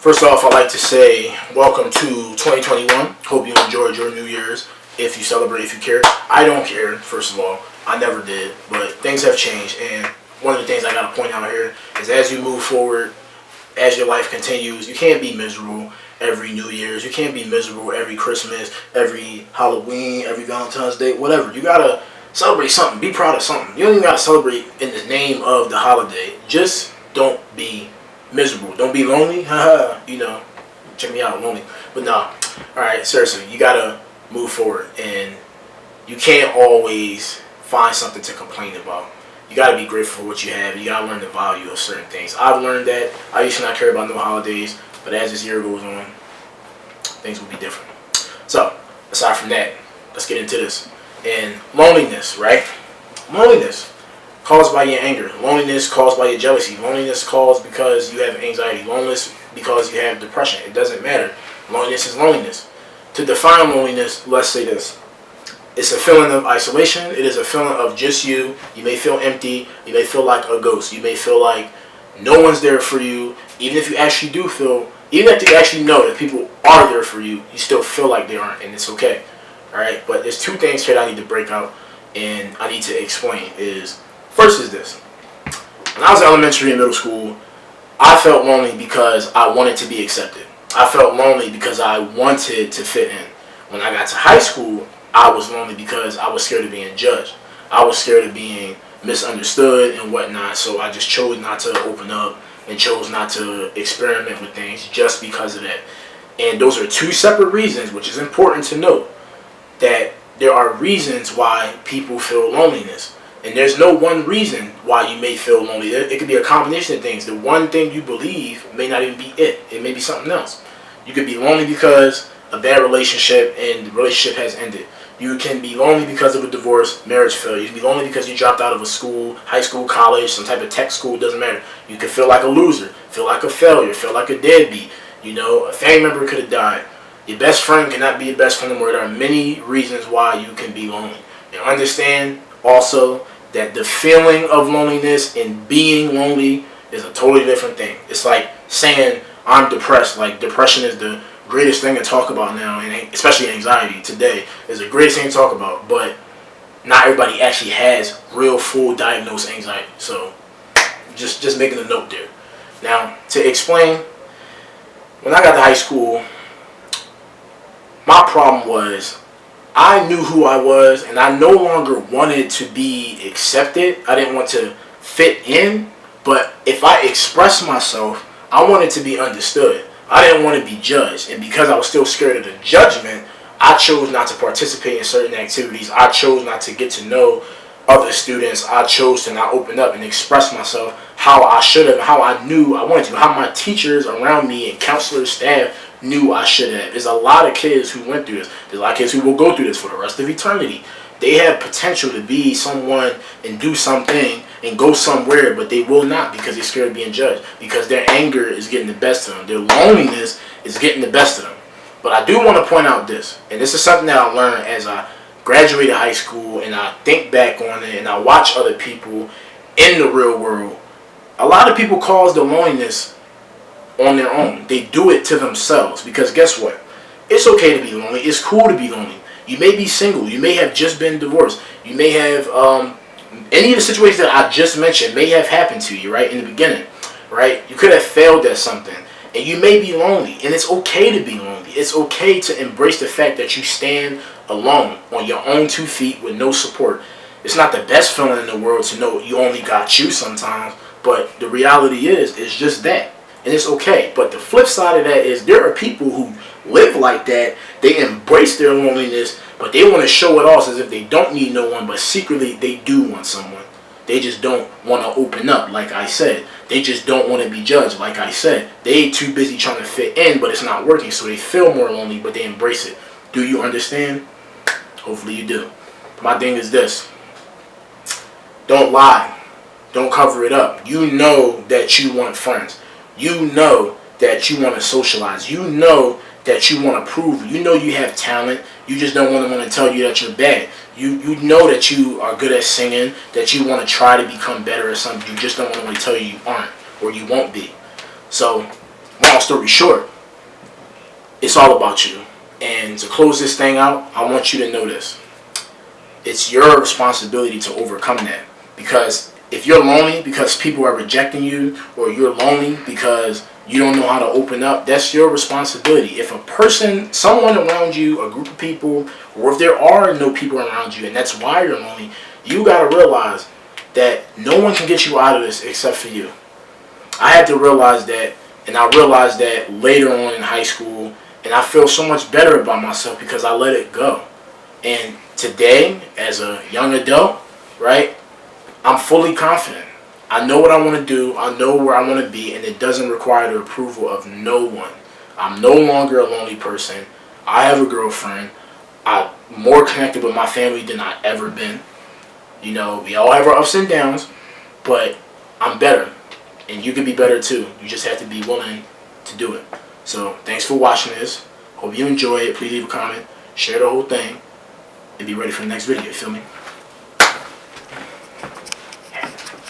First off, I'd like to say welcome to 2021. Hope you enjoyed your New Year's. If you celebrate, if you care. I don't care, first of all. I never did. But things have changed. And one of the things I got to point out here is as you move forward, as your life continues, you can't be miserable every New Year's. You can't be miserable every Christmas, every Halloween, every Valentine's Day, whatever. You got to celebrate something. Be proud of something. You don't even got to celebrate in the name of the holiday. Just don't be miserable. Don't be lonely. Check me out, lonely. But no. Alright, seriously, you gotta move forward. And you can't always find something to complain about. You gotta be grateful for what you have. You gotta learn the value of certain things. I've learned that. I used to not care about no holidays. But as this year goes on, things will be different. So, aside from that, let's get into this. And loneliness, right? Loneliness caused by your anger. Loneliness caused by your jealousy. Loneliness caused because you have anxiety. Loneliness because you have depression. It doesn't matter. Loneliness is loneliness. To define loneliness, let's say this. It's a feeling of isolation. It is a feeling of just you. You may feel empty. You may feel like a ghost. You may feel like no one's there for you. Even if you actually do feel, even if you actually know that people are there for you, you still feel like they aren't, and it's okay. Alright? But there's two things here that I need to break out and I need to explain is, first is this. When I was in elementary and middle school, I felt lonely because I wanted to be accepted. I felt lonely because I wanted to fit in. When I got to high school, I was lonely because I was scared of being judged. I was scared of being misunderstood and whatnot, so I just chose not to open up and chose not to experiment with things just because of that. And those are two separate reasons, which is important to note, that there are reasons why people feel loneliness. And there's no one reason why you may feel lonely. It could be a combination of things. The one thing you believe may not even be it. It may be something else. You could be lonely because a bad relationship and the relationship has ended. You can be lonely because of a divorce, marriage failure. You can be lonely because you dropped out of a school, high school, college, some type of tech school, doesn't matter. You can feel like a loser, feel like a failure, feel like a deadbeat. A family member could have died. Your best friend cannot be your best friend anymore. There are many reasons why you can be lonely. And understand also that the feeling of loneliness and being lonely is a totally different thing. It's like saying I'm depressed. Like depression is the greatest thing to talk about now, and especially anxiety today is the greatest thing to talk about. But not everybody actually has real full diagnosed anxiety. So just making a note there. Now to explain, when I got to high school, my problem was I knew who I was, and I no longer wanted to be accepted. I didn't want to fit in, but if I expressed myself, I wanted to be understood. I didn't want to be judged, and because I was still scared of the judgment, I chose not to participate in certain activities. I chose not to get to know other students. I chose to not open up and express myself how I should have, how I knew I wanted to, how my teachers around me and counselors, staff knew I should have. There's a lot of kids who went through this. There's a lot of kids who will go through this for the rest of eternity. They have potential to be someone and do something and go somewhere, but they will not because they're scared of being judged, because their anger is getting the best of them. Their loneliness is getting the best of them. But I do want to point out this, and this is something that I learned as I graduated high school, and I think back on it, and I watch other people in the real world. A lot of people cause the loneliness on their own. They do it to themselves, because guess what? It's okay to be lonely. It's cool to be lonely. You may be single. You may have just been divorced. You may have any of the situations that I just mentioned may have happened to you, right, in the beginning, right? You could have failed at something, and you may be lonely, and it's okay to be lonely. It's okay to embrace the fact that you stand alone on your own 2 feet with no support. It's not the best feeling in the world to know you only got you sometimes, but the reality is just that. And it's okay. But the flip side of that is there are people who live like that. They embrace their loneliness, but they want to show it off as if they don't need no one, but secretly they do want someone. They just don't want to open up, like I said. They just don't want to be judged, like I said. They too busy trying to fit in, but it's not working, so they feel more lonely, but they embrace it. Do you understand? Hopefully you do. My thing is this. Don't lie. Don't cover it up. You know that you want friends. You know that you want to socialize. You know that you want to prove. You know you have talent. You just don't want to tell you that you're bad. You know that you are good at singing, that you want to try to become better at something. You just don't want to tell you you aren't or you won't be. So long story short, it's all about you. And to close this thing out, I want you to know this. It's your responsibility to overcome that. Because if you're lonely because people are rejecting you, or you're lonely because you don't know how to open up, that's your responsibility. If a person, someone around you, a group of people, or if there are no people around you and that's why you're lonely, you got to realize that no one can get you out of this except for you. I had to realize that, and I realized that later on in high school, and I feel so much better about myself because I let it go. And today, as a young adult, right, I'm fully confident. I know what I want to do. I know where I want to be, and it doesn't require the approval of no one. I'm no longer a lonely person. I have a girlfriend. I'm more connected with my family than I've ever been. You know, we all have our ups and downs, but I'm better. And you can be better too. You just have to be willing to do it. So, thanks for watching this. Hope you enjoy it. Please leave a comment. Share the whole thing. And be ready for the next video. You feel me?